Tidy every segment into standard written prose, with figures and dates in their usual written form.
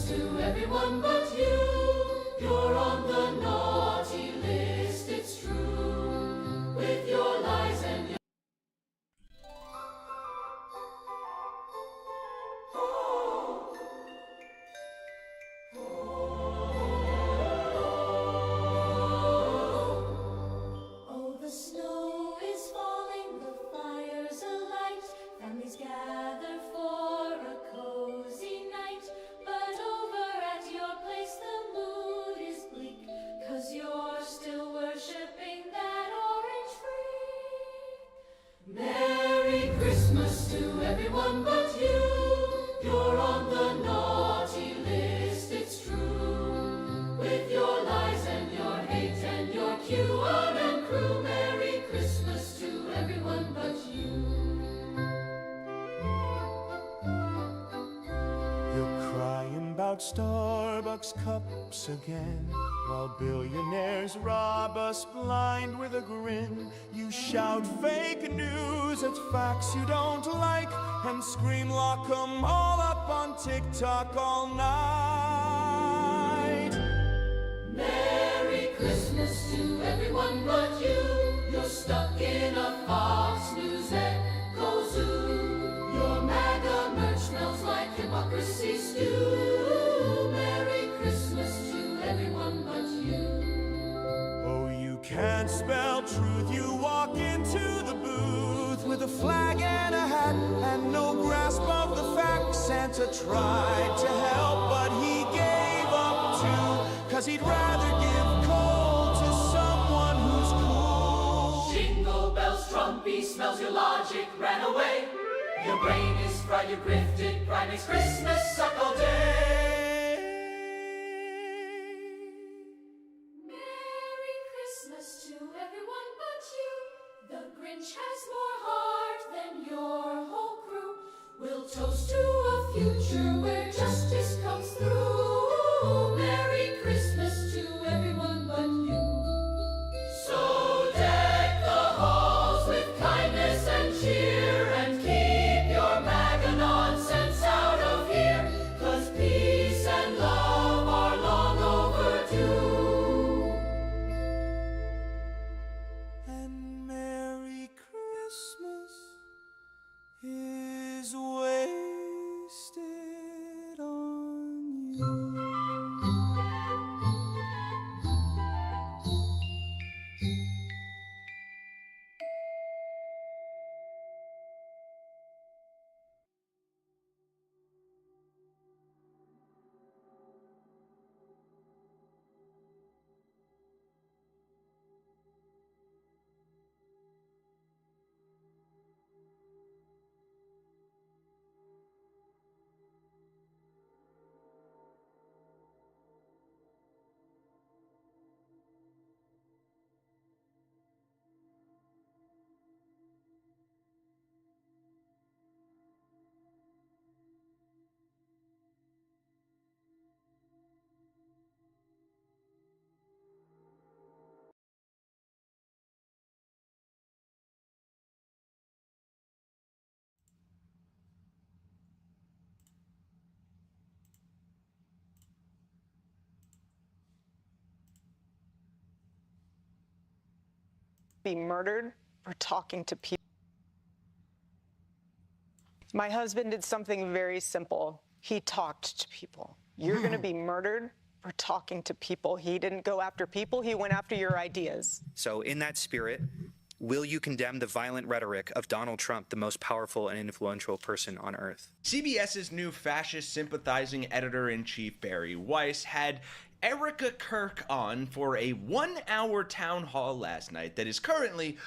Christmas to everyone but you. You're on the naughty list, it's true. With your lies and your... Oh, the snow is falling, the fire's alight. Families gather for a cozy night. But over at your place the mood is bleak, 'cause you're still worshipping that orange freak. Merry Christmas to everyone but you. You're on the naughty list, it's true. With your lies and your hate and your QAnon and crew. Merry Christmas to everyone but you. You're crying about Starbucks cups again, while billionaires rob us blind with a grin. You shout fake news at facts you don't like, and scream lock 'em all up on TikTok all night. Merry Christmas to everyone but you. You're stuck in a Fox News echo zoo. Your MAGA merch smells like hypocrisy stew. Merry Christmas to everyone but you. Oh, you can't spell truth. You walk into the booth with a flag and a hat and no grasp of the facts. Santa tried to help, but he gave up too, 'cause he'd rather give coal to someone who's cool. Jingle bells, Trumpy smells, your logic ran away. Your brain is fried, you grifted, pride makes Christmas suck all day. Merry Christmas to everyone but you. The Grinch has more heart than your whole crew. We'll toast to a future where justice comes through. Merry Christmas to everyone but you. So deck the halls with kindness and cheer, and keep your MAGA nonsense out of here, 'cause peace and love are long overdue. And Merry Christmas is wasted on you. Be murdered for talking to people. My husband did something very simple. He talked to people. You're going to be murdered for talking to people. He didn't go after people. He went after your ideas. So in that spirit, will you condemn the violent rhetoric of Donald Trump, the most powerful and influential person on earth? CBS's new fascist sympathizing editor-in-chief Barry Weiss had Erica Kirk on for a 1-hour town hall last night that is currently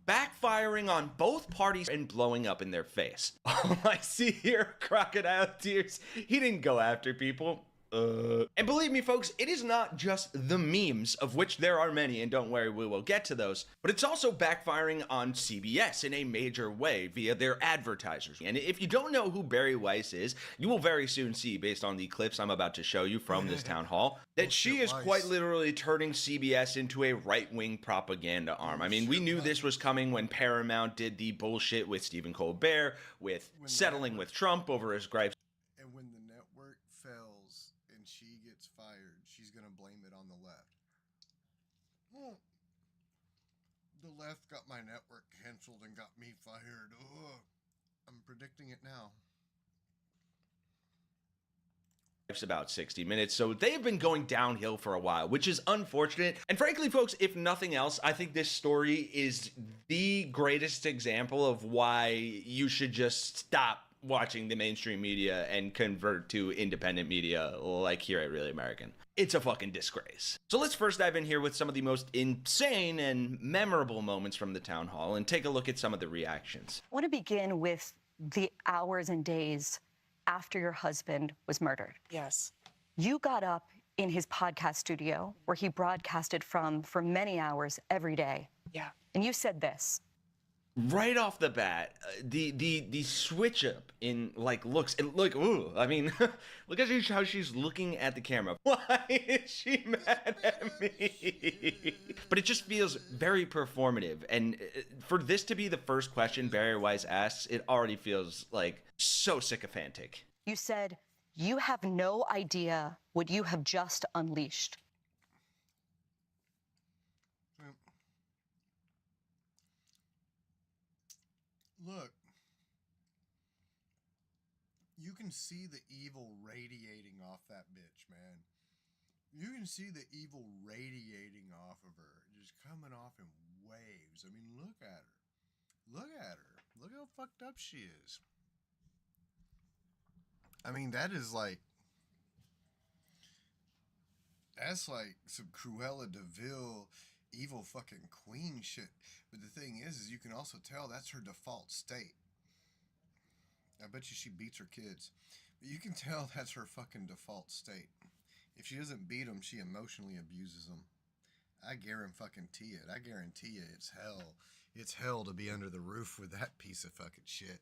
backfiring on both parties and blowing up in their face. All I see here, crocodile tears. He didn't go after people. And believe me, folks, it is not just the memes, of which there are many, and don't worry, we will get to those, but it's also backfiring on CBS in a major way via their advertisers. And if you don't know who Barry Weiss is, you will very soon see, based on the clips I'm about to show you from this town hall, that she is quite literally turning CBS into a right-wing propaganda arm. I mean, we knew this was coming when Paramount did the bullshit with Stephen Colbert, with settling with Trump over his gripes. And when the network fails in and she gets fired, she's going to blame it on the left. Well, the left got my network canceled and got me fired. Ugh. I'm predicting it now. It's about 60 minutes, so they've been going downhill for a while, which is unfortunate. And frankly, folks, if nothing else, I think this story is the greatest example of why you should just stop watching the mainstream media and convert to independent media like here at Really American. It's a fucking disgrace. So let's first dive in here with some of the most insane and memorable moments from the town hall and take a look at some of the reactions. I want to begin with the hours and days after your husband was murdered. Yes. You got up in his podcast studio where he broadcasted from for many hours every day. Yeah. And you said this. Right off the bat, the switch up in like looks and look, ooh, I mean, look at how she's looking at the camera. Why is she mad at me? But it just feels very performative, and for this to be the first question Barry Weiss asks, it already feels like so sycophantic. You said, you have no idea what you have just unleashed. Look, you can see the evil radiating off that bitch, man. You can see the evil radiating off of her, just coming off in waves. I mean, look at her. Look at her. Look how fucked up she is. I mean, that's like some Cruella de Vil evil fucking queen shit. But the thing is you can also tell that's her default state. I bet you she beats her kids. But you can tell that's her fucking default state. If she doesn't beat them, she emotionally abuses them. I guarantee it. I guarantee you it's hell. It's hell to be under the roof with that piece of fucking shit.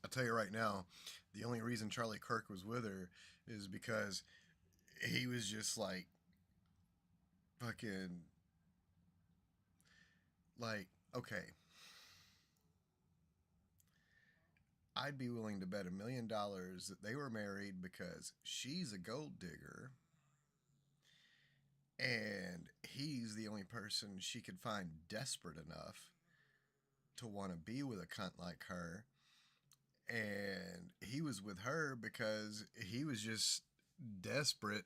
I'll tell you right now, the only reason Charlie Kirk was with her is because he was just like, fucking, like, okay, I'd be willing to bet $1 million that they were married because she's a gold digger and he's the only person she could find desperate enough to want to be with a cunt like her. And he was with her because he was just desperate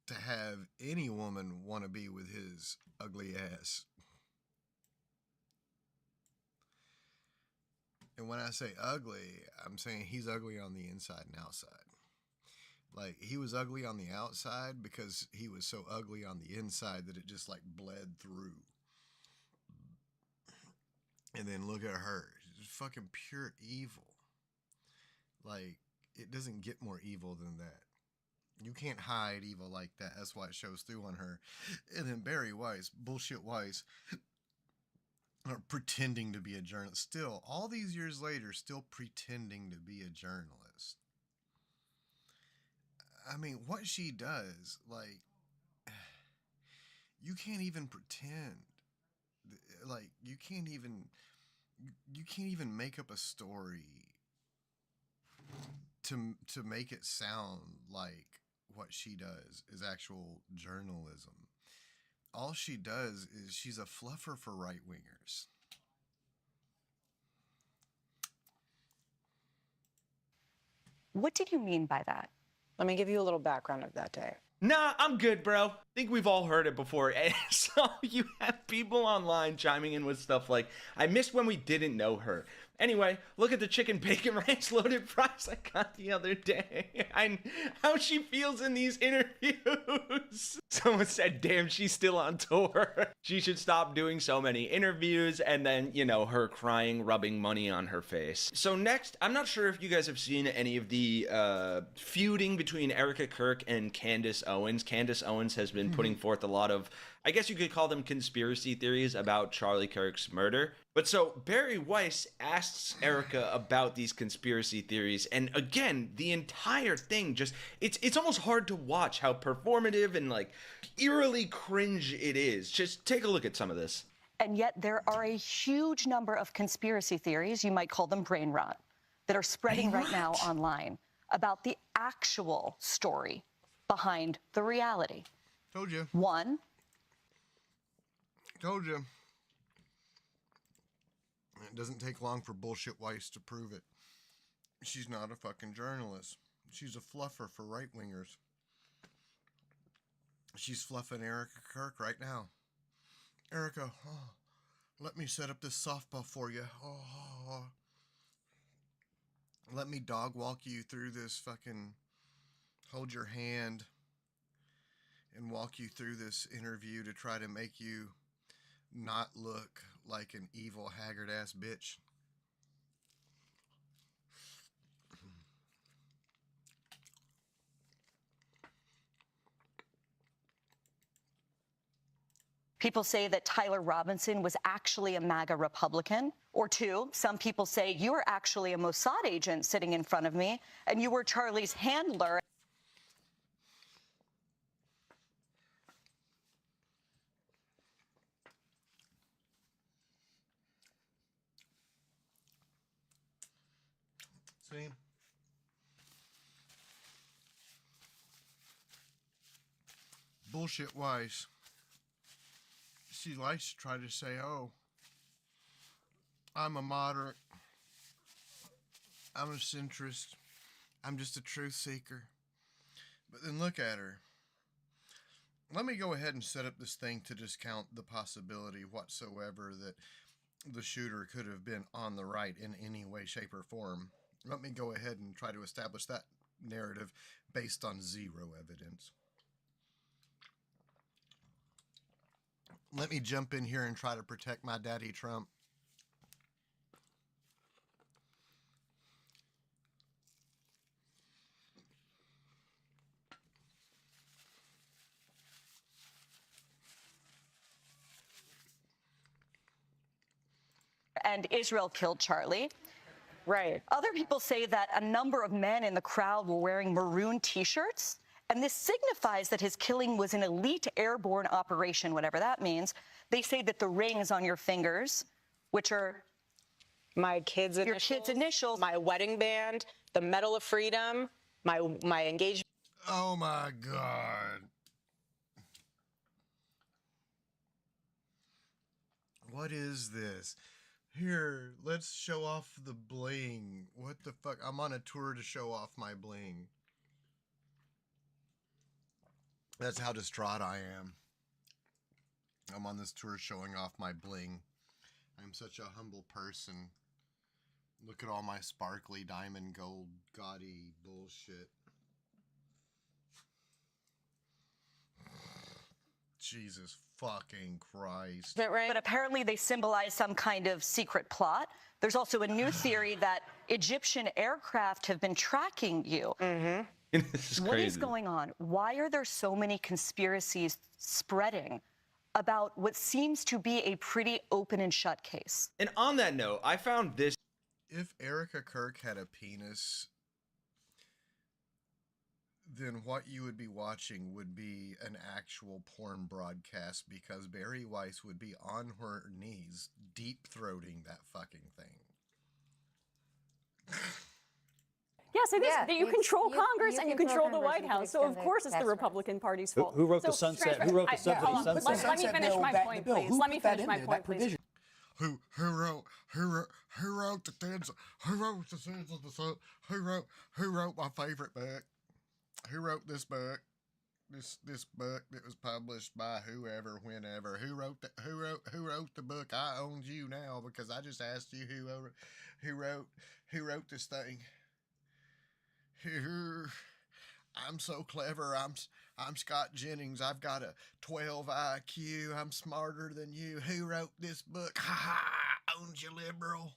to have any woman want to be with his ugly ass. And when I say ugly, I'm saying he's ugly on the inside and outside. Like, he was ugly on the outside because he was so ugly on the inside that it just like bled through. And then look at her. She's fucking pure evil. Like, it doesn't get more evil than that. You can't hide evil like that. That's why it shows through on her. And then Barry Weiss, bullshit Weiss, are pretending to be a journalist. Still, all these years later, still pretending to be a journalist. I mean, what she does, like, you can't even pretend. Like, you can't even make up a story to make it sound like what she does is actual journalism. All she does is she's a fluffer for right-wingers. What did you mean by that? Let me give you a little background of that day. Nah, I'm good, bro. I think we've all heard it before. And so you have people online chiming in with stuff like, I missed when we didn't know her. Anyway, look at the chicken bacon ranch loaded fries I got the other day. And how she feels in these interviews. Someone said, damn, she's still on tour. She should stop doing so many interviews. And then, you know, her crying, rubbing money on her face. So next, I'm not sure if you guys have seen any of the feuding between Erica Kirk and Candace Owens. Candace Owens has been putting forth a lot of, I guess you could call them conspiracy theories about Charlie Kirk's murder. But so Barry Weiss asks Erica about these conspiracy theories. And again, the entire thing just, it's almost hard to watch how performative and like eerily cringe it is. Just take a look at some of this. And yet there are a huge number of conspiracy theories, you might call them brain rot, that are spreading right now online about the actual story behind the reality. Told you. One, Told you. It doesn't take long for Bullshit Weiss to prove it. She's not a fucking journalist. She's a fluffer for right-wingers. She's fluffing Erica Kirk right now. Erica, let me set up this softball for you. Let me dog walk you through this fucking, hold your hand and walk you through this interview to try to make you not look like an evil, haggard-ass bitch. people say that Tyler Robinson was actually a MAGA Republican. Or two, some people say you were actually a Mossad agent sitting in front of me, and you were Charlie's handler. See? Bullshit Weiss. She likes to try to say, oh, I'm a moderate. I'm a centrist. I'm just a truth seeker. But then look at her. Let me go ahead and set up this thing to discount the possibility whatsoever that the shooter could have been on the right in any way, shape, or form. Let me go ahead and try to establish that narrative based on zero evidence. Let me jump in here and try to protect my daddy Trump. And Israel killed Charlie. Right. Other people say that a number of men in the crowd were wearing maroon T-shirts, and this signifies that his killing was an elite airborne operation, whatever that means. They say that the rings on your fingers, which are My kids' initials. your kids' initials, My wedding band, the Medal of Freedom, my engagement. Oh my God. What is this? Here, let's show off the bling. What the fuck? I'm on a tour to show off my bling. That's how distraught I am. I'm on this tour showing off my bling. I'm such a humble person. Look at all my sparkly diamond gold gaudy bullshit. Jesus fucking Christ. Right? but apparently they symbolize some kind of secret plot. There's also a new theory that Egyptian aircraft have been tracking you. This is What crazy. is going on? Why are there so many conspiracies spreading about what seems to be a pretty open and shut case? And on that note, I found this. If Erica Kirk had a penis, then what you would be watching would be an actual porn broadcast, because Barry Weiss would be on her knees deep throating that fucking thing. Yes, it is. Yeah, You control you- Congress you and you control control the Congress, White you House. can So of extend course it's the passwords. Republican Party's fault. Who wrote the So, sunset? transfer- Who wrote the I- subsidy hold on, sunset? Let me Sunset finish bill my back in the point, bill. please. Who Let me put that finish in my there, point, that please. provision? Who wrote the things? Who wrote the sins of the sun? Who wrote my favorite book? Who wrote this book? This book that was published by whoever, whenever. Who wrote the book? I owned you now because I just asked you who wrote this thing. I'm so clever. I'm Scott Jennings. I've got a 12 IQ. I'm smarter than you. Who wrote this book? Ha ha! Owns you, liberal.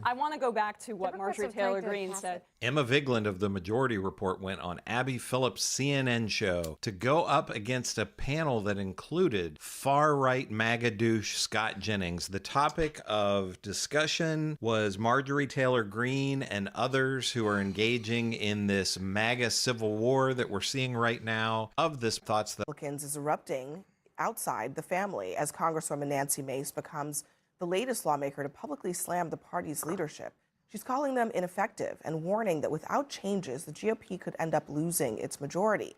I want to go back to what Democrats Marjorie have tried Taylor to Greene pass said. it. Emma Vigeland of the Majority Report went on Abby Phillips' CNN show to go up against a panel that included far-right MAGA douche Scott Jennings. The topic of discussion was Marjorie Taylor Greene and others who are engaging in this MAGA civil war that we're seeing right now. Of this thoughts that Republicans is erupting outside the family as Congresswoman Nancy Mace becomes the latest lawmaker to publicly slam the party's leadership. She's calling them ineffective and warning that without changes, the GOP could end up losing its majority.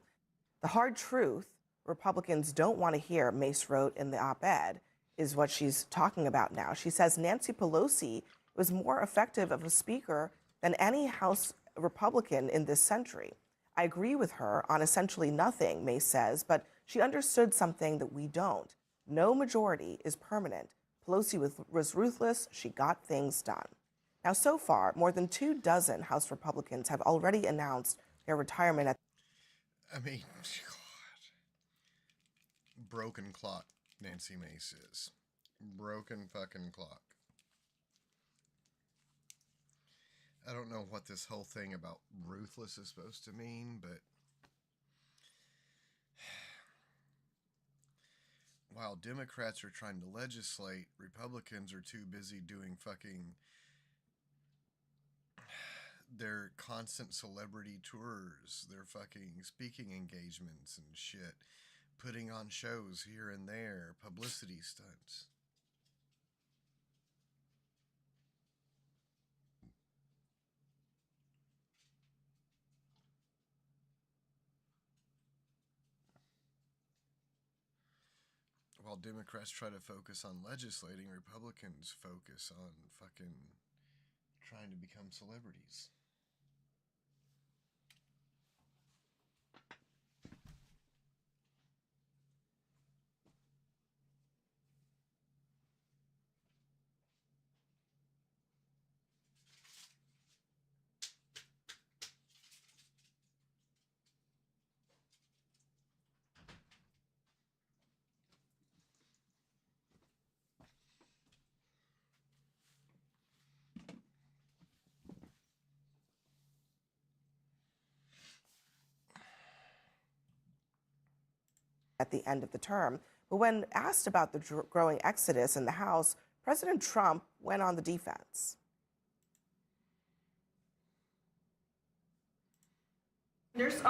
The hard truth Republicans don't want to hear, Mace wrote in the op-ed, is what she's talking about now. She says Nancy Pelosi was more effective of a speaker than any House Republican in this century. I agree with her on essentially nothing, Mace says, but she understood something that we don't. No majority is permanent. Pelosi was ruthless. She got things done. Now, so far, more than 24 House Republicans have already announced their retirement. I mean, God. Broken clock, Nancy Mace is. Broken fucking clock. I don't know what this whole thing about ruthless is supposed to mean, but while Democrats are trying to legislate, Republicans are too busy doing fucking their constant celebrity tours, their fucking speaking engagements and shit, putting on shows here and there, publicity stunts. While Democrats try to focus on legislating, Republicans focus on fucking trying to become celebrities. At the end of the term. But when asked about the growing exodus in the House, President Trump went on the defense. There's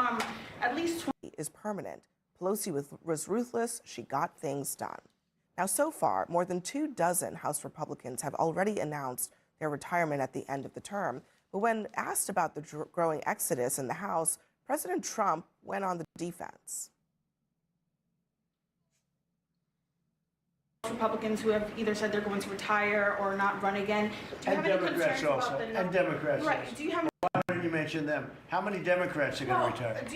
at least 20 is permanent. Pelosi was ruthless. She got things done. Now, so far, more than 24 House Republicans have already announced their retirement at the end of the term. But when asked about the growing exodus in the House, President Trump went on the defense. Republicans who have either said they're going to retire or not run again. Do you have any concerns about the And Democrats. Right. Also. Do you have? Why don't you mention them? How many Democrats are going to retire?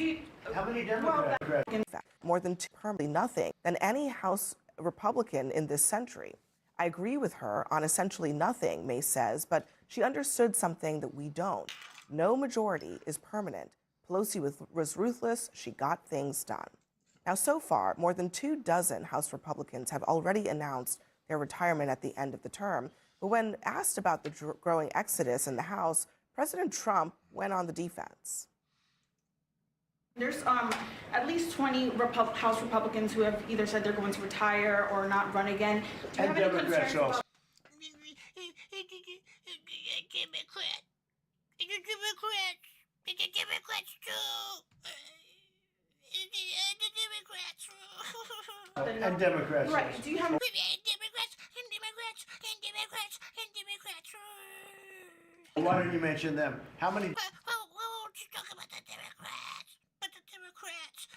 How many Democrats? More than permanently nothing than any House Republican in this century. I agree with her on essentially nothing, Mace says, but she understood something that we don't. No majority is permanent. Pelosi was ruthless. She got things done. Now, so far, more than 24 House Republicans have already announced their retirement at the end of the term. But when asked about the growing exodus in the House, President Trump went on the defense. There's at least 20 House Republicans who have either said they're going to retire or not run again. Do you have any concerns about? Democrats too. And Democrats. Right. Do you have? Why don't you mention them? How many? Why won't you talk about the Democrats? But the Democrats.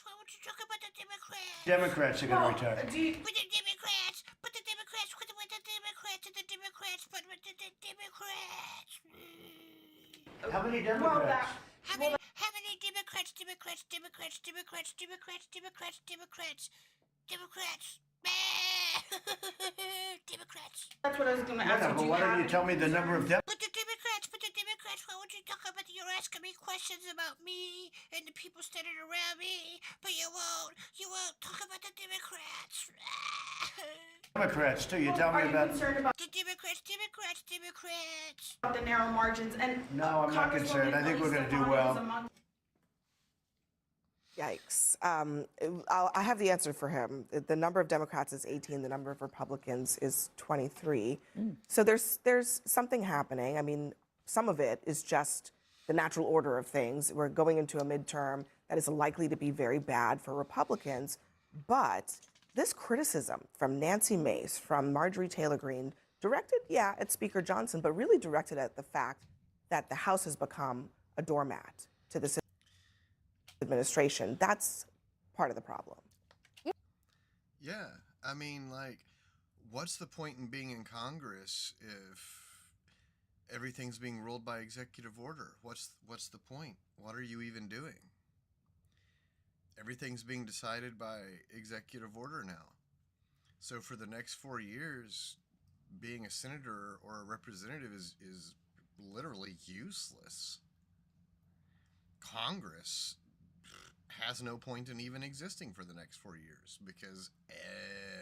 Why won't you talk about the Democrats? Democrats are going to retire. But the Democrats. What with the Democrats and the Democrats. How many Democrats? How many Democrats? Democrats. That's what I was going to ask. Yeah, but why don't you tell me the number of Democrats? But the Democrats, why won't you talk about you're asking me questions about me and the people standing around me, but you won't talk about the Democrats. Democrats too, you tell me about... concerned about The Democrats. the narrow margins and... No, I'm not concerned. I think we're going to do well. Yikes. I have the answer for him. The number of Democrats is 18. The number of Republicans is 23. So there's something happening. I mean, some of it is just the natural order of things. We're going into a midterm that is likely to be very bad for Republicans. But this criticism from Nancy Mace, from Marjorie Taylor Greene, directed, yeah, at Speaker Johnson, but really directed at the fact that the House has become a doormat to this administration. That's part of the problem. Yeah, I mean, like, what's the point in being in Congress if everything's being ruled by executive order? What's the point? What are you even doing? Everything's being decided by executive order now. So for the next 4 years, being a senator or a representative is literally useless. Congress has no point in even existing for the next 4 years because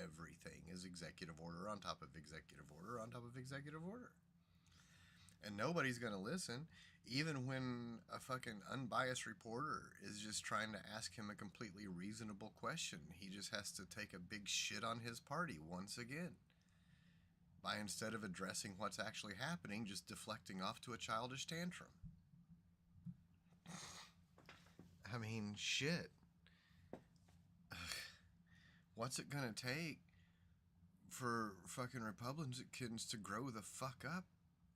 everything is executive order on top of executive order on top of executive order. And nobody's going to listen, even when a fucking unbiased reporter is just trying to ask him a completely reasonable question. He just has to take a big shit on his party once again by, instead of addressing what's actually happening, just deflecting off to a childish tantrum. I mean, shit. What's it gonna take for fucking Republicans to grow the fuck up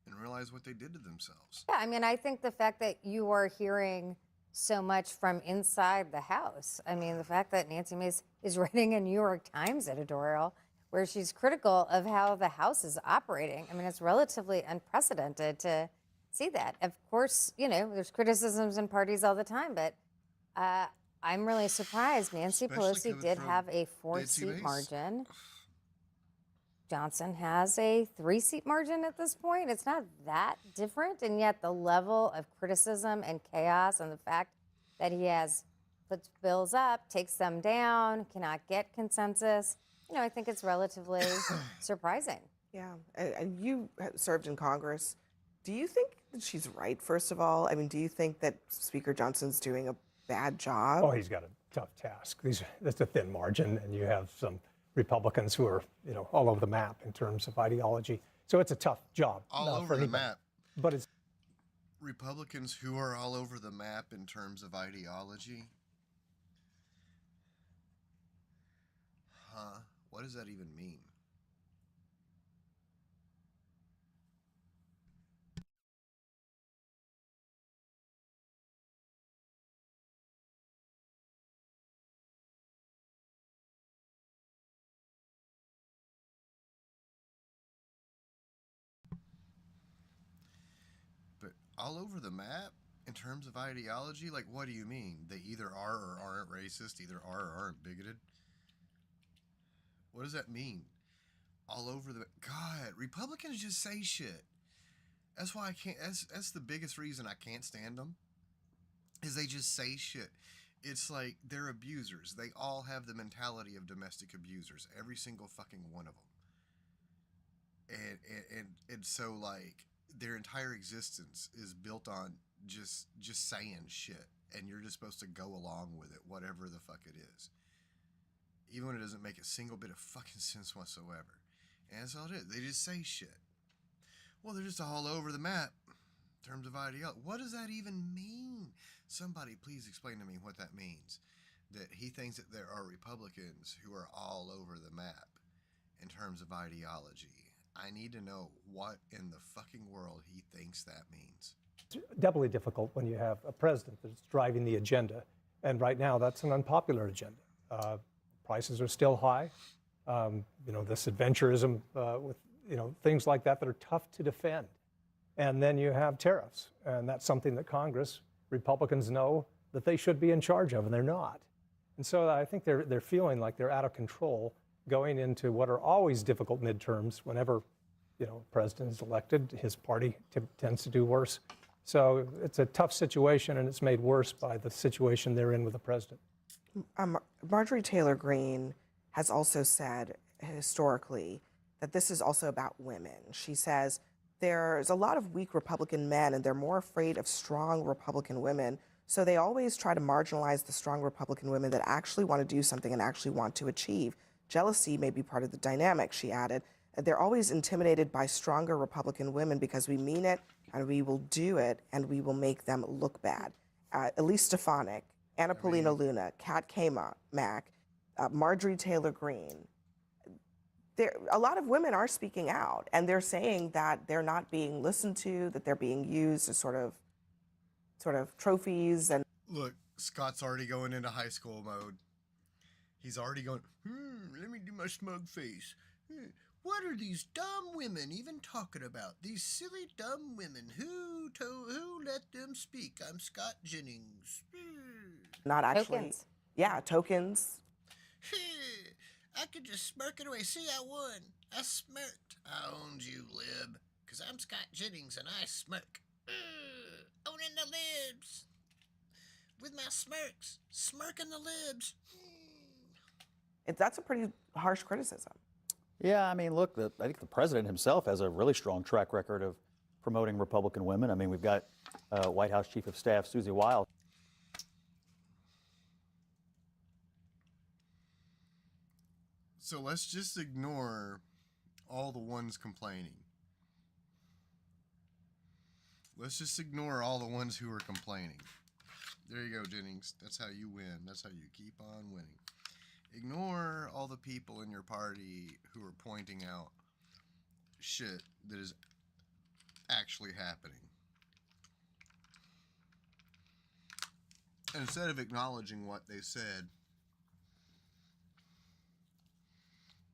and realize what they did to themselves? Yeah, I mean, I think the fact that you are hearing so much from inside the House, I mean, the fact that Nancy Mace is writing a New York Times editorial where she's critical of how the House is operating, I mean, it's relatively unprecedented to see that. Of course, you know, there's criticisms in parties all the time, but I'm really surprised. Nancy Pelosi did have a 4-seat margin. Johnson has a 3-seat margin at this point. It's not that different, and yet the level of criticism and chaos and the fact that he has puts bills up, takes them down, cannot get consensus, you know, I think it's relatively surprising. Yeah, and you served in Congress. Do you think that she's right, first of all? I mean, do you think that Speaker Johnson's doing a bad job? Oh, he's got a tough task. That's a thin margin, and you have some Republicans who are, you know, all over the map in terms of ideology. So it's a tough job. All over the map. But it's Republicans who are all over the map in terms of ideology. Huh? What does that even mean? All over the map in terms of ideology? Like, what do you mean? They either are or aren't racist, either are or aren't bigoted? What does that mean? All over the... God, Republicans just say shit. That's why I can't... That's the biggest reason I can't stand them, is they just say shit. It's like they're abusers. They all have the mentality of domestic abusers. Every single fucking one of them. And so, like... their entire existence is built on just saying shit, and you're just supposed to go along with it, whatever the fuck it is, even when it doesn't make a single bit of fucking sense whatsoever. And that's all it is. They just say shit. Well, they're just all over the map in terms of ideology. What does that even mean? Somebody please explain to me what that means. That he thinks that there are Republicans who are all over the map in terms of ideology. I need to know what in the fucking world he thinks that means. It's doubly difficult when you have a president that's driving the agenda. And right now, that's an unpopular agenda. Prices are still high. You know, this adventurism with, you know, things like that are tough to defend. And then you have tariffs. And that's something that Congress, Republicans know that they should be in charge of, and they're not. And so I think they're feeling like they're out of control going into what are always difficult midterms. Whenever, you know, president is elected, his party tends to do worse. So it's a tough situation, and it's made worse by the situation they're in with the president. Marjorie Taylor Greene has also said historically that this is also about women. She says there's a lot of weak Republican men, and they're more afraid of strong Republican women. So they always try to marginalize the strong Republican women that actually want to do something and actually want to achieve. Jealousy may be part of the dynamic, she added. They're always intimidated by stronger Republican women because we mean it and we will do it and we will make them look bad. Elise Stefanik, Anna Paulina Luna, Kat Mack, Marjorie Taylor Greene. A lot of women are speaking out, and they're saying that they're not being listened to, that they're being used as sort of trophies. And look, Scott's already going into high school mode. He's already going, let me do my smug face. What are these dumb women even talking about? These silly dumb women. Who let them speak? I'm Scott Jennings. not actually. Tokens. Yeah, tokens. I could just smirk it away. See, I won. I smirked. I owned you, lib. Because I'm Scott Jennings and I smirk. Owning the libs. With my smirks. Smirking the libs. That's a pretty harsh criticism. Yeah, I mean, look, I think the president himself has a really strong track record of promoting Republican women. I mean, we've got White House Chief of Staff Susie Wiles. So let's just ignore all the ones complaining. Let's just ignore all the ones who are complaining. There you go, Jennings. That's how you win. That's how you keep on winning. Ignore all the people in your party who are pointing out shit that is actually happening. And instead of acknowledging what they said,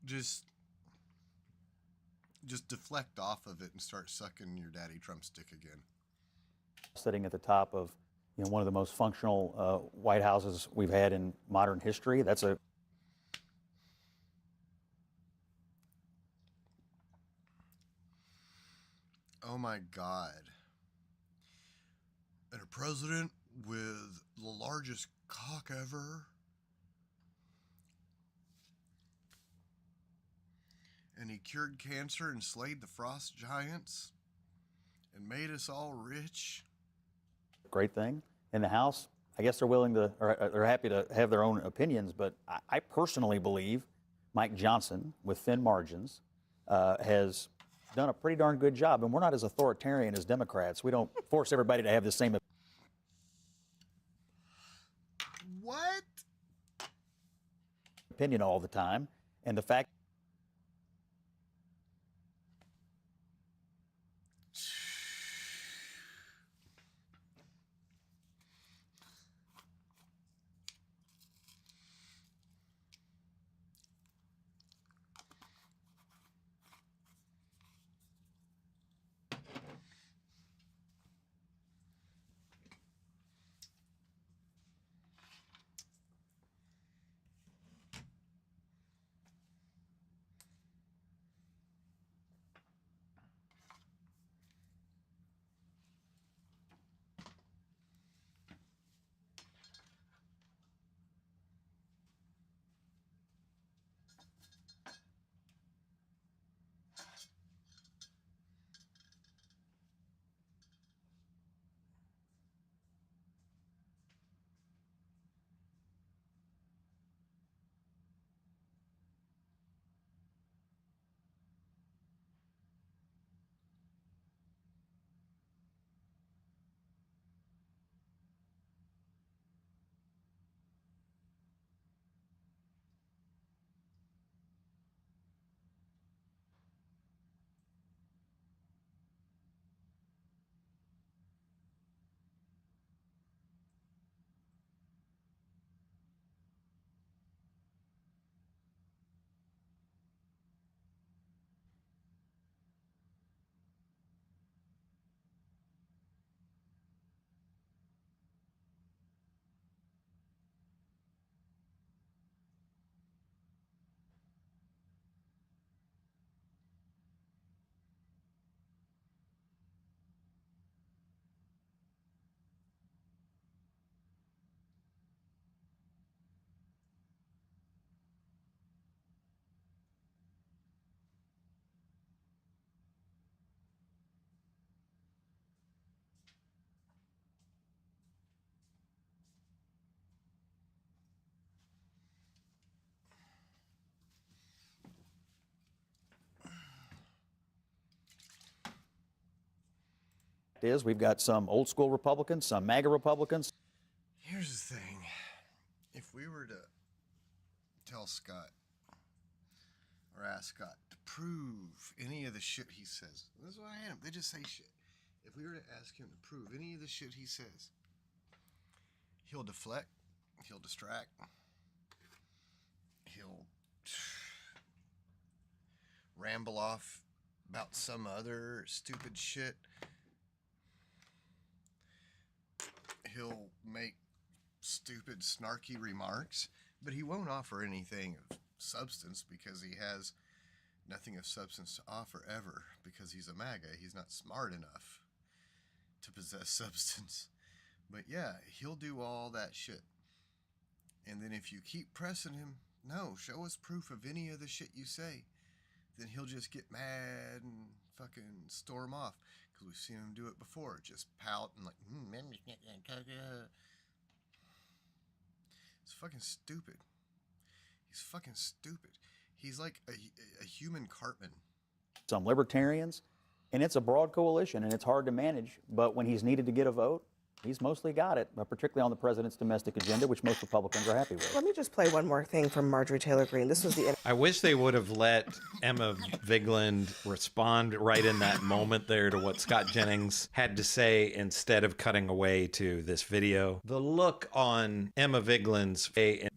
just deflect off of it and start sucking your daddy Trump stick again. Sitting at the top of one of the most functional White Houses we've had in modern history. That's a Oh my God. And a president with the largest cock ever. And he cured cancer and slayed the frost giants and made us all rich. great thing. In the House, I guess they're willing to, or they're happy to have their own opinions, but I personally believe Mike Johnson, with thin margins, has done a pretty darn good job. And we're not as authoritarian as Democrats. We don't force everybody to have the same What? opinion all the time. And the fact is, we've got some old school Republicans, some MAGA Republicans. Here's the thing. If we were to tell Scott to prove any of the shit he says. That's why I am. They just say shit. If we were to ask him to prove any of the shit he says, he'll deflect, he'll distract, he'll ramble off about some other stupid shit. He'll make stupid, snarky remarks, but he won't offer anything of substance because he has nothing of substance to offer ever, because he's a MAGA. He's not smart enough to possess substance. But yeah, he'll do all that shit. And then if you keep pressing him, no, show us proof of any of the shit you say, then he'll just get mad and fucking storm off. Because we've seen him do it before. Just pout and like, it's fucking stupid. He's fucking stupid. He's like a human Cartman. Some libertarians, and it's a broad coalition, and it's hard to manage. But when he's needed to get a vote, he's mostly got it, particularly on the president's domestic agenda, which most Republicans are happy with. Let me just play one more thing from Marjorie Taylor Greene. This was the. I wish they would have let Emma Vigeland respond right in that moment there to what Scott Jennings had to say instead of cutting away to this video. The look on Emma Vigeland's face,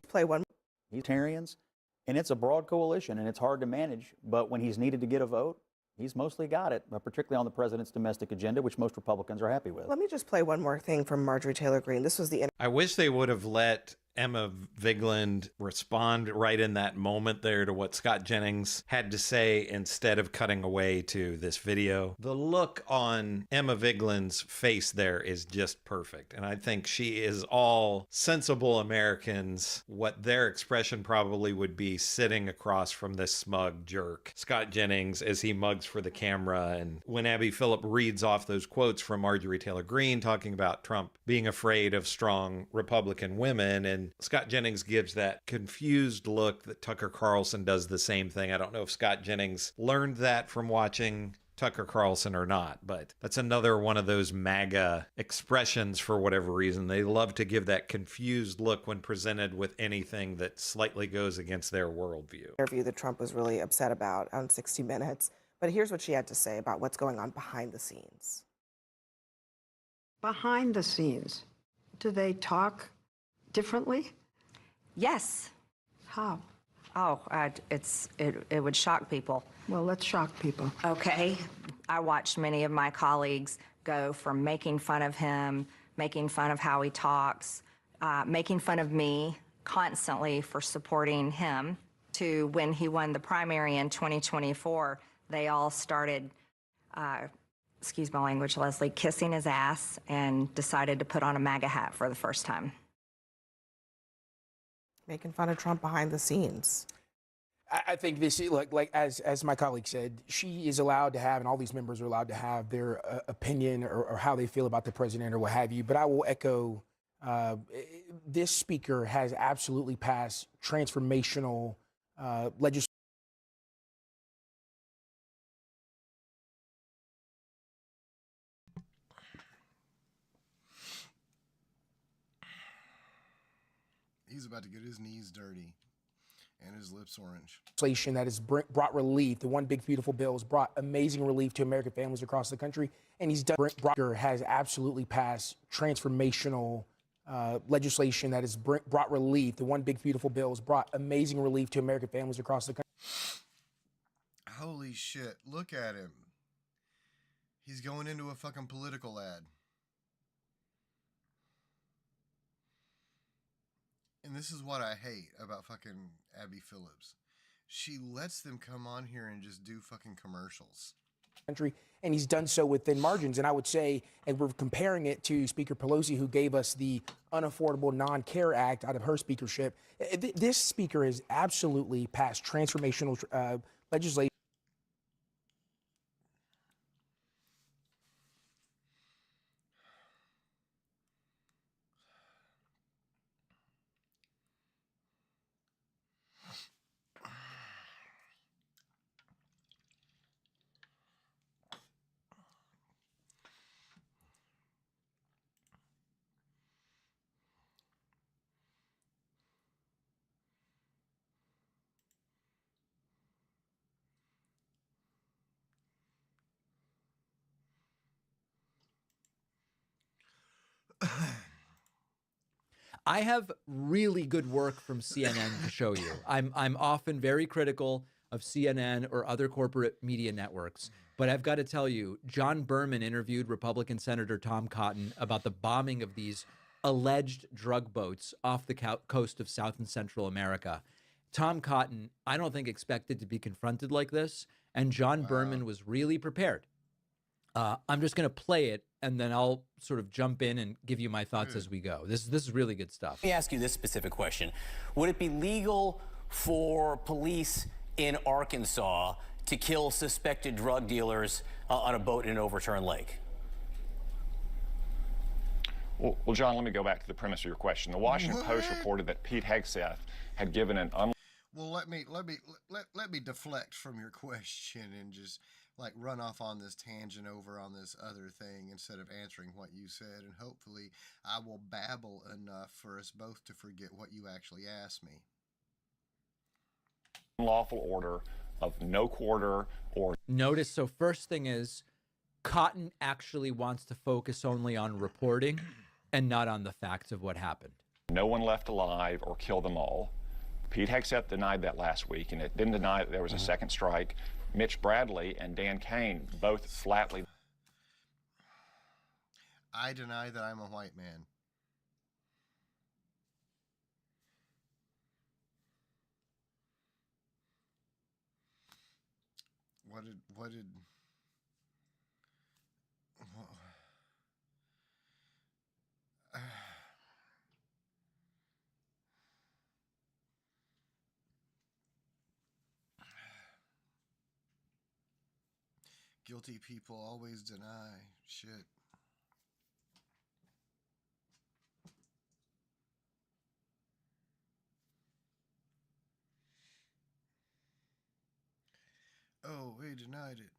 Play one. Libertarians, and it's a broad coalition, and it's hard to manage. But when he's needed to get a vote, he's mostly got it, particularly on the president's domestic agenda, which most Republicans are happy with. Let me just play one more thing from Marjorie Taylor Greene. This was the. I wish they would have let Emma Vigeland respond right in that moment there to what Scott Jennings had to say instead of cutting away to this video. The look on Emma Vigeland's face there is just perfect. And I think she is all sensible Americans, what their expression probably would be sitting across from this smug jerk, Scott Jennings, as he mugs for the camera. And when Abby Phillip reads off those quotes from Marjorie Taylor Greene talking about Trump being afraid of strong Republican women, and Scott Jennings gives that confused look that Tucker Carlson does the same thing. I don't know if Scott Jennings learned that from watching Tucker Carlson or not, but that's another one of those MAGA expressions for whatever reason. They love to give that confused look when presented with anything that slightly goes against their worldview. Interview that Trump was really upset about on 60 Minutes. But here's what she had to say about what's going on behind the scenes. Behind the scenes, do they talk differently? Yes. How? Oh, it would shock people. Well, let's shock people. Okay. I watched many of my colleagues go from making fun of him, making fun of how he talks, making fun of me constantly for supporting him, to when he won the primary in 2024, they all started, excuse my language, Leslie, kissing his ass and decided to put on a MAGA hat for the first time. Making fun of Trump behind the scenes. I think this, like as my colleague said, she is allowed to have, and all these members are allowed to have their opinion or how they feel about the president or what have you. But I will echo, this speaker has absolutely passed transformational legislation. He's about to get his knees dirty and his lips orange. Legislation that has brought relief. The One Big Beautiful Bill has brought amazing relief to American families across the country, and he's done. Has absolutely passed transformational legislation that has brought relief. The One Big Beautiful Bill has brought amazing relief to American families across the country. Holy shit! Look at him. He's going into a fucking political ad. And this is what I hate about fucking Abby Phillips. She lets them come on here and just do fucking commercials. Country, and he's done so within margins. And I would say, and we're comparing it to Speaker Pelosi, who gave us the Unaffordable Non-Care Act out of her speakership. This speaker has absolutely passed transformational legislation. I have really good work from CNN to show you. I'm often very critical of CNN or other corporate media networks, but I've got to tell you, John Berman interviewed Republican Senator Tom Cotton about the bombing of these alleged drug boats off the coast of South and Central America. Tom Cotton, I don't think expected to be confronted like this, and John Berman was really prepared. I'm just going to play it, and then I'll sort of jump in and give you my thoughts as we go. This is really good stuff. Let me ask you this specific question. Would it be legal for police in Arkansas to kill suspected drug dealers on a boat in an overturned lake? Well, John, let me go back to the premise of your question. The Washington Post reported that Pete Hegseth had given an Well, let me deflect from your question and just like run off on this tangent over on this other thing instead of answering what you said, and hopefully I will babble enough for us both to forget what you actually asked me. unlawful order of no quarter or... Notice, so first thing is, Cotton actually wants to focus only on reporting and not on the facts of what happened. No one left alive or kill them all. Pete Hegseth denied that last week, and it didn't deny that there was a second strike. Mitch Bradley and Dan Cain both flatly... I deny that I'm a white man. What did guilty people always deny shit. Oh, he denied it.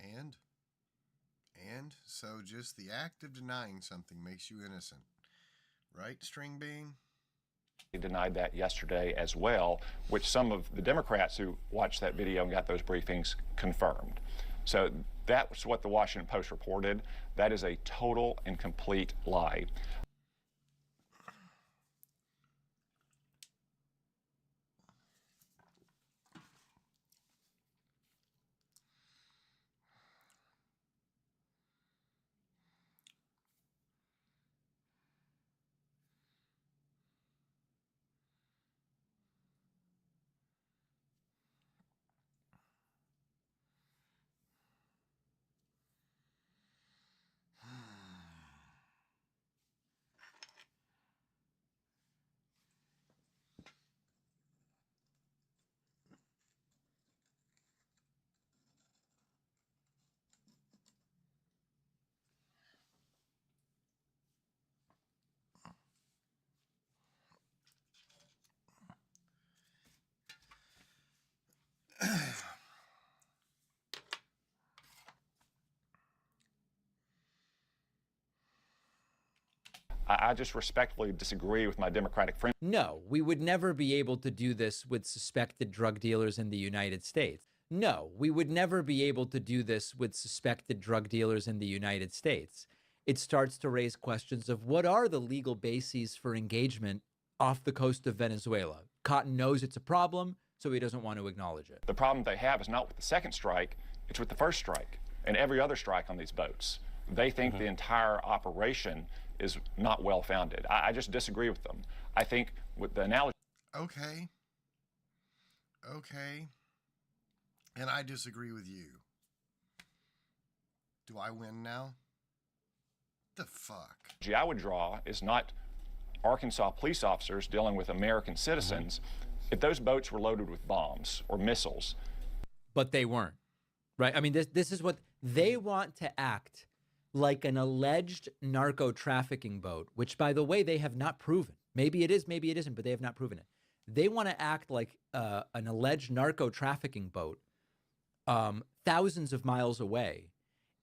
And so just the act of denying something makes you innocent. Right, String Bean? He denied that yesterday as well, which some of the Democrats who watched that video and got those briefings confirmed. So that's what the Washington Post reported. That is a total and complete lie. I just respectfully disagree with my Democratic friends. No, we would never be able to do this with suspected drug dealers in the United States. No, we would never be able to do this with suspected drug dealers in the United States. It starts to raise questions of what are the legal bases for engagement off the coast of Venezuela. Cotton knows it's a problem, so he doesn't want to acknowledge it. The problem they have is not with the second strike, it's with the first strike and every other strike on these boats. They think the entire operation is not well-founded. I just disagree with them. I think with the analogy... Okay. And I disagree with you. Do I win now? The fuck? I would draw is not Arkansas police officers dealing with American citizens if those boats were loaded with bombs or missiles. But they weren't, right? I mean, this is what they want to act like, an alleged narco-trafficking boat, which, by the way, they have not proven. Maybe it is, maybe it isn't, but they have not proven it. They want to act like an alleged narco-trafficking boat thousands of miles away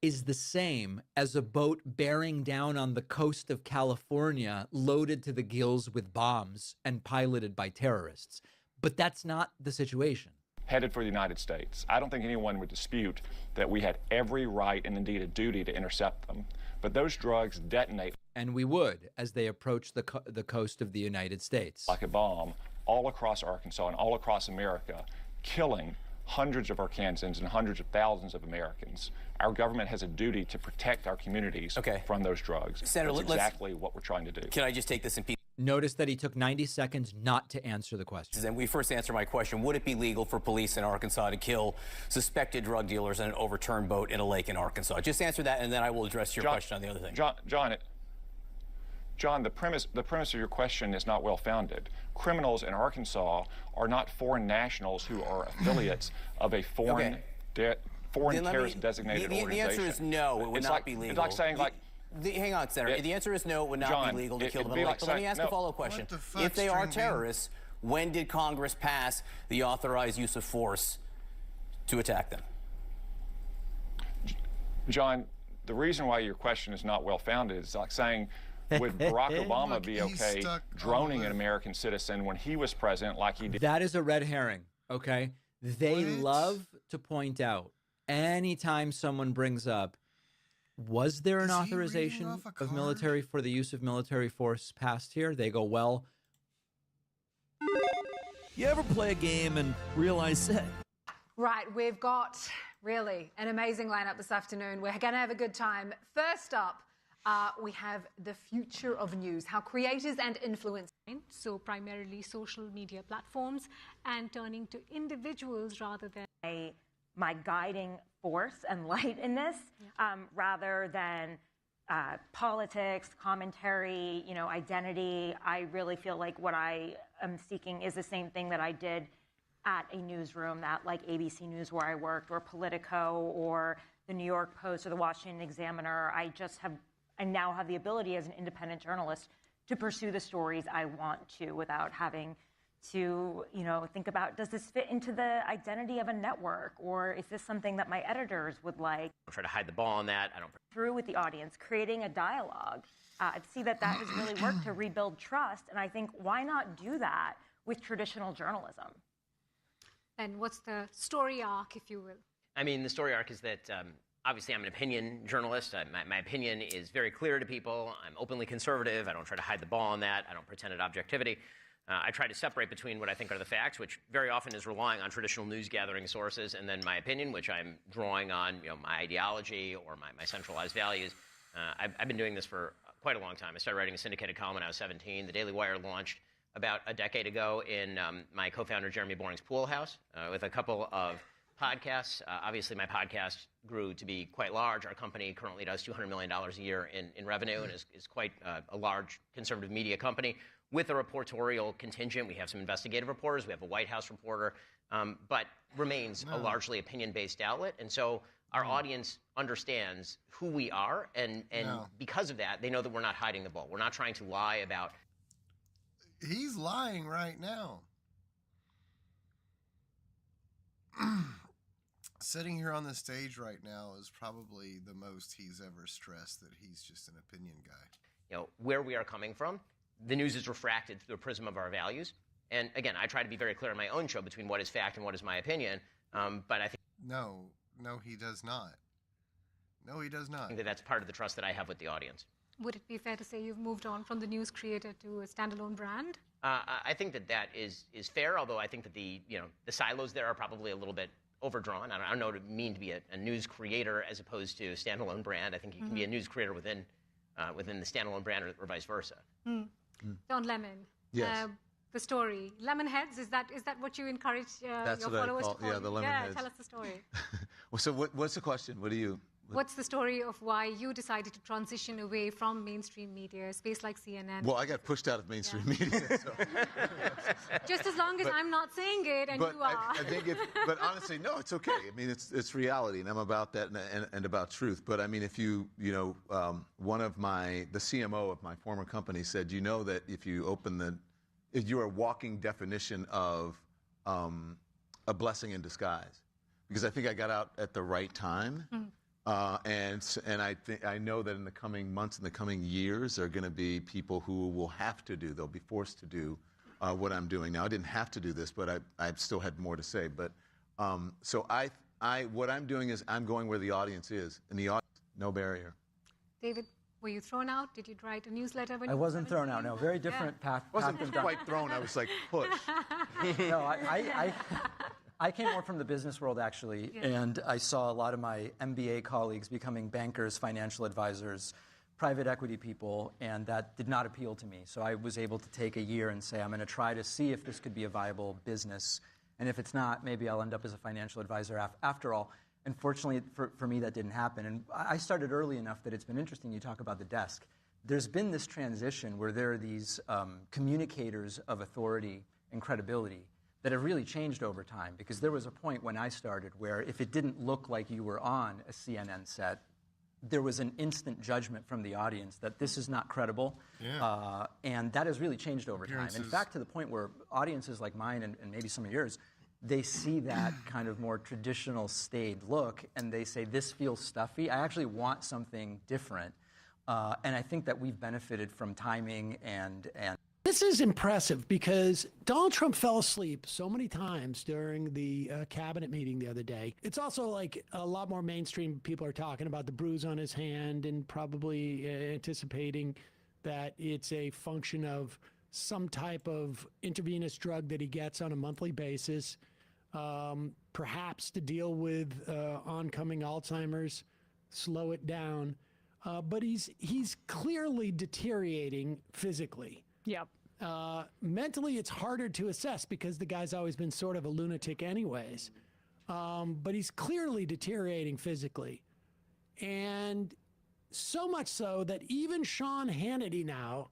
is the same as a boat bearing down on the coast of California loaded to the gills with bombs and piloted by terrorists. But that's not the situation. Headed for the United States. I don't think anyone would dispute that we had every right and indeed a duty to intercept them. But those drugs detonate and we would as they approach the coast of the United States. Like a bomb all across Arkansas and all across America, killing hundreds of Arkansans and hundreds of thousands of Americans. Our government has a duty to protect our communities from those drugs. Senator, That's exactly what we're trying to do. Can I just take this in pieces? Notice that he took 90 seconds not to answer the question. And we first answer my question, would it be legal for police in Arkansas to kill suspected drug dealers in an overturned boat in a lake in Arkansas? Just answer that, and then I will address your question on the other thing. John, the premise of your question is not well founded. Criminals in Arkansas are not foreign nationals who are affiliates of a foreign terrorist designated organization. The answer is no, it would not be legal. It's like saying hang on, Senator. The answer is no, it would not be legal to kill them in a lake. But let me ask a follow-up question. If they are terrorists, when did Congress pass the authorized use of force to attack them? John, the reason why your question is not well founded is like saying, would Barack Obama be okay droning an American citizen when he was president like he did? That is a red herring, okay? They love to point out anytime someone brings up, was there an authorization of military for the use of military force passed here? They go, well. You ever play a game and realize that? Right, we've got really an amazing lineup this afternoon. We're going to have a good time. First up, we have the future of news, how creators and influencers. So primarily social media platforms and turning to individuals rather than my guiding force and light in this, rather than politics, commentary, identity. I really feel like what I am seeking is the same thing that I did at a newsroom, that like ABC News where I worked, or Politico, or the New York Post, or the Washington Examiner. I now have the ability as an independent journalist to pursue the stories I want to without having to, think about, does this fit into the identity of a network, or is this something that my editors would like? I don't try to hide the ball on that. I don't. Through with the audience, creating a dialogue. I see that has really worked to rebuild trust, and I think, why not do that with traditional journalism? And what's the story arc, if you will? I mean, the story arc is that obviously I'm an opinion journalist. My opinion is very clear to people. I'm openly conservative. I don't try to hide the ball on that. I don't pretend at objectivity. I try to separate between what I think are the facts, which very often is relying on traditional news gathering sources, and then my opinion, which I'm drawing on my ideology or my centralized values. I've been doing this for quite a long time. I started writing a syndicated column when I was 17. The Daily Wire launched about a decade ago in my co-founder Jeremy Boring's pool house with a couple of podcasts. Obviously, my podcast grew to be quite large. Our company currently does $200 million a year in revenue and is quite a large conservative media company with a reportorial contingent. We have some investigative reporters. We have a White House reporter, but remains a largely opinion-based outlet. And so our audience understands who we are, and because of that, they know that we're not hiding the ball. We're not trying to lie about. He's lying right now. Sitting here on the stage right now is probably the most he's ever stressed that he's just an opinion guy. Where we are coming from, the news is refracted through the prism of our values. And again, I try to be very clear on my own show between what is fact and what is my opinion. But I think No, he does not. No, he does not. I think that that's part of the trust that I have with the audience. Would it be fair to say you've moved on from the news creator to a standalone brand? I think that is fair, although I think that the silos there are probably a little bit overdrawn. I don't know what it means to be a news creator as opposed to a standalone brand. I think you can be a news creator within the standalone brand, or vice versa. John Lemon. Yes. The story. Lemonheads, is that what you encourage your That's what I followers call- to call yeah, the you? Lemonheads. Tell us the story. Well, so what's the question? What do you? What's the story of why you decided to transition away from mainstream media, a space like CNN? Well, I got pushed out of mainstream media. So. Just as long as I'm not saying it and But you are. I think but honestly, no, it's okay. I mean, it's reality, and I'm about that and about truth. But I mean, if one of the CMO of my former company said, that if you're a walking definition of a blessing in disguise, because I think I got out at the right time. And I know that in the coming months, in the coming years, there are going to be people who will have to they'll be forced to do what I'm doing now. I didn't have to do this, but I still had more to say. But so what I'm doing is I'm going where the audience is, and the audience, no barrier. David? Were you thrown out? Did you write a newsletter when I you were wasn't thrown out. 17? No, very different path. Wasn't path than quite thrown. I was like pushed. No, I came more from the business world, actually, and I saw a lot of my MBA colleagues becoming bankers, financial advisors, private equity people, and that did not appeal to me. So I was able to take a year and say, I'm going to try to see if this could be a viable business, and if it's not, maybe I'll end up as a financial advisor after all. Unfortunately, for me, that didn't happen. And I started early enough that it's been interesting. You talk about the desk. There's been this transition where there are these communicators of authority and credibility that have really changed over time, because there was a point when I started where if it didn't look like you were on a CNN set, there was an instant judgment from the audience that this is not credible. Yeah. And that has really changed over time. In Appearances. fact, to the point where audiences like mine and maybe some of yours, they see that kind of more traditional staid look and they say, this feels stuffy. I actually want something different. And I think that we've benefited from timing and This is impressive because Donald Trump fell asleep so many times during the cabinet meeting the other day. It's also like a lot more mainstream people are talking about the bruise on his hand and probably anticipating that it's a function of some type of intravenous drug that he gets on a monthly basis, perhaps to deal with oncoming Alzheimer's, slow it down. But he's clearly deteriorating physically. Yep. Mentally, it's harder to assess because the guy's always been sort of a lunatic anyways. But he's clearly deteriorating physically. And so much so that even Sean Hannity now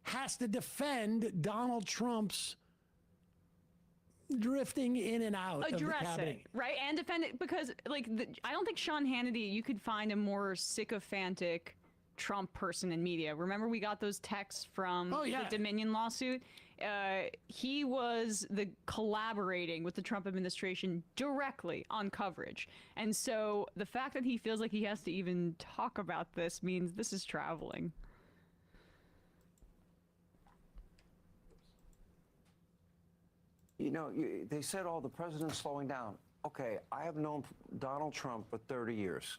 has to defend Donald Trump's drifting in and out of the Address cabinet. it, right? And defend it because, like, I don't think Sean Hannity, you could find a more sycophantic Trump person in media. Remember we got those texts from the Dominion lawsuit? He was collaborating with the Trump administration directly on coverage. And so the fact that he feels like he has to even talk about this means this is traveling. You know, they said, oh, the president's slowing down. Okay, I have known Donald Trump for 30 years.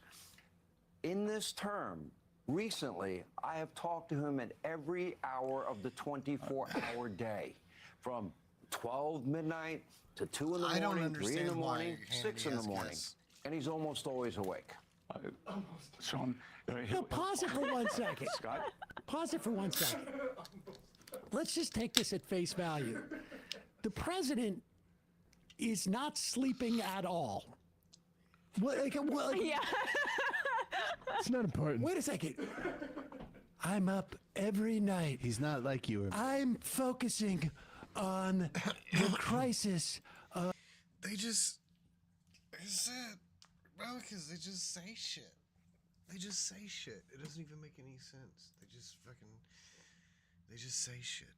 In this term, recently, I have talked to him at every hour of the 24-hour day, from 12 midnight to 2 in the I don't morning, 3 in the understand why morning, Hannity 6 in the has morning, guests. and he's almost always awake. Sean, no, pause it for 1 second. Scott? Pause it for 1 second. Let's just take this at face value. The president is not sleeping at all. Yeah. It's not important. Wait a second. I'm up every night. He's not like you. I'm focusing on the crisis. They just, it's sad, bro, because they just say shit. They just say shit. It doesn't even make any sense. They just say shit.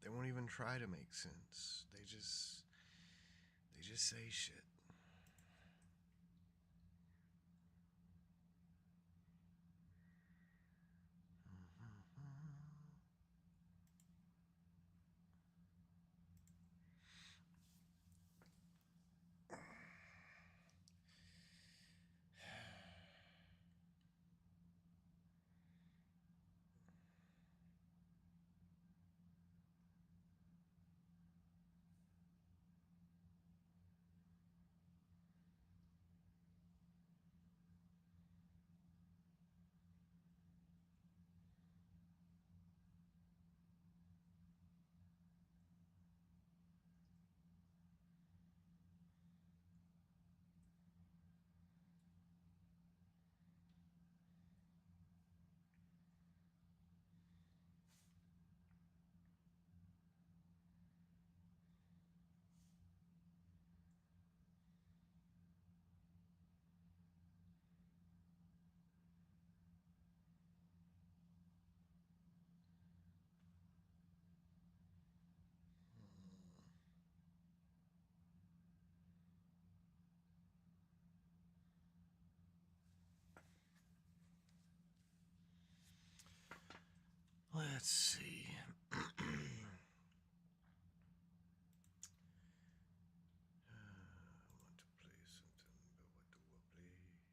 They won't even try to make sense. They just say shit. Let's see. I want to play something, but what do I play?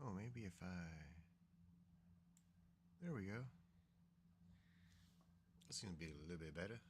Oh, maybe if I... There we go. This is going to be a little bit better.